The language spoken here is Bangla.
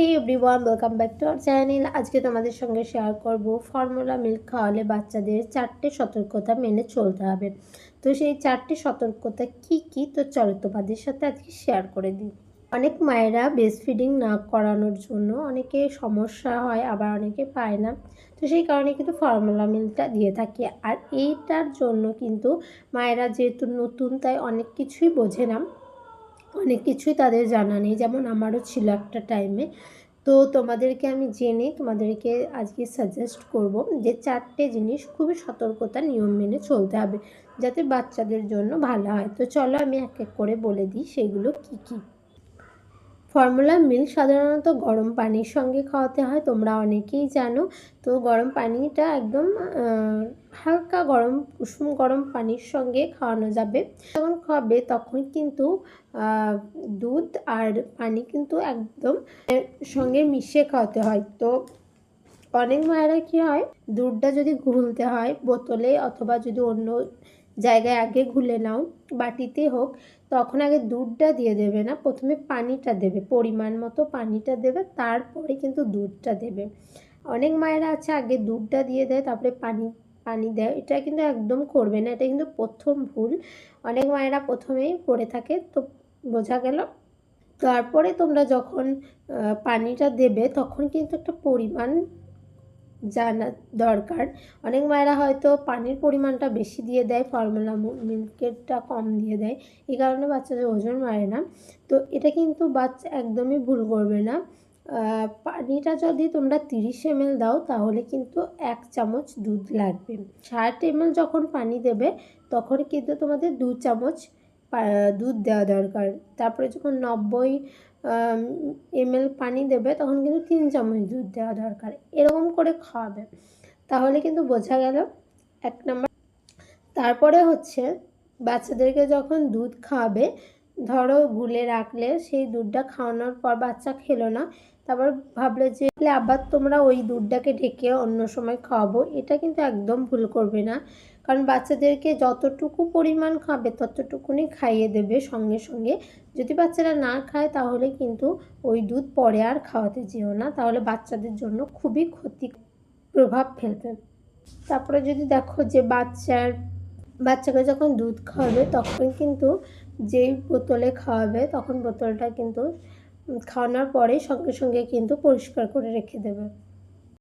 Hey everyone, welcome back to our channel. আজকে তোমাদের সঙ্গে শেয়ার করব ফর্মুলা মিল্ক খাওয়ালে বাচ্চাদের 4টে সতর্কতা মেনে চলতে হবে। তো সেই 4টে সতর্কতা কি কি, তো চলো তোমাদের সাথে আজকে শেয়ার করে দিই। অনেক মায়েরা ব্রেস্ট ফিডিং না করানোর জন্য অনেকে সমস্যা হয়, আবার অনেকে পায় না। তো সেই কারণে কিন্তু ফর্মুলা মিল্কটা দিয়ে থাকি। আর এইটার জন্য কিন্তু মায়েরা যেহেতু নতুন, তাই অনেক কিছুই বোঝে না, অনেক কিছুই তাদের জানা নেই। যেমন আমারও ছিল একটা টাইমে। তো তোমাদেরকে আমি তোমাদেরকে আজকে সাজেস্ট করব যে 4টে জিনিস খুবই সতর্কতা নিয়ম মেনে চলতে হবে, যাতে বাচ্চাদের জন্য ভালো হয়। তো চলো আমি এক এক করে বলে দিই সেগুলো কি কি। ফর্মুলা মিল্ক সাধারণত গরম পানির সঙ্গে খাওয়াতে হয়, তোমরা অনেকেই জানো। তো গরম পানিটা একদম হালকা গরম, কুসুম গরম পানির সঙ্গে খাওয়ানো যাবে। যখন খাবে তখন কিন্তু দুধ আর পানি কিন্তু একদম সঙ্গে মিশিয়ে খাওয়াতে হয়। তো অনেক মায়েরা কী হয়, দুধটা যদি ঘুলতে হয় বোতলে অথবা যদি অন্য জায়গায় আগে ঘুলে নাও, বাটিতে হোক, তখন আগে দুধটা দিয়ে দেবে না, প্রথমে পানিটা দেবে, পরিমাণ মতো পানিটা দেবে, তারপরে কিন্তু দুধটা দেবে। অনেক মায়েরা আছে আগে দুধটা দিয়ে দেয় তারপরে পানি দেয়, এটা কিন্তু একদম করবে না, এটা কিন্তু প্রথম ভুল। অনেক মায়েরা প্রথমেই করে থাকে, তো বোঝা গেল। তারপরে তোমরা যখন পানিটা দেবে তখন কিন্তু একটা পরিমাণ জানা দরকার। অনেক মায়েরা হয়তো পানির পরিমাণটা বেশি দিয়ে দেয়, ফর্মুলা মিল্কেরটা কম দিয়ে দেয়, এই কারণে বাচ্চাদের ওজন বাড়ে না। তো এটা কিন্তু বাচ্চা একদমই ভুল করবে না। পানিটা যদি তোমরা 30 ml দাও তাহলে কিন্তু 1 চামচ দুধ লাগবে। 60 ml যখন পানি দেবে তখন কিন্তু তোমাদের 2 চামচ দুধ দেওয়া দরকার। তারপরে যখন 90 ml পানি দেবে তখন কিন্তু 3 চামচ দুধ দেওয়া দরকার। এরকম করে খাওয়াবে, তাহলে কিন্তু বোঝা গেল 1 নম্বর। তারপরে হচ্ছে বাচ্চাদেরকে যখন দুধ খাওয়াবে, ধরো গুলে রাখলে, সেই দুধটা খাওয়ানোর পর বাচ্চা খেলো না, তারপর ভাবলে যে আবার তোমরা ওই দুধটাকে ঢেকে অন্য সময় খাওয়াবো, এটা কিন্তু একদম ভুল করবে না। কারণ বাচ্চাদেরকে যতটুকু পরিমাণ খাবে ততটুকুনি খাইয়ে দেবে সঙ্গে সঙ্গে। যদি বাচ্চারা না খায় তাহলে কিন্তু ওই দুধ পরে আর খাওয়াতে যেও না, তাহলে বাচ্চাদের জন্য খুবই ক্ষতি প্রভাব ফেলবে। তারপরে যদি দেখো যে বাচ্চাকে যখন দুধ খাওয়াবে তখন কিন্তু যেই বোতলে খাওয়াবে তখন বোতলটা কিন্তু খাওয়ানোর পরে সঙ্গে সঙ্গে কিন্তু পরিষ্কার করে রেখে দেবে।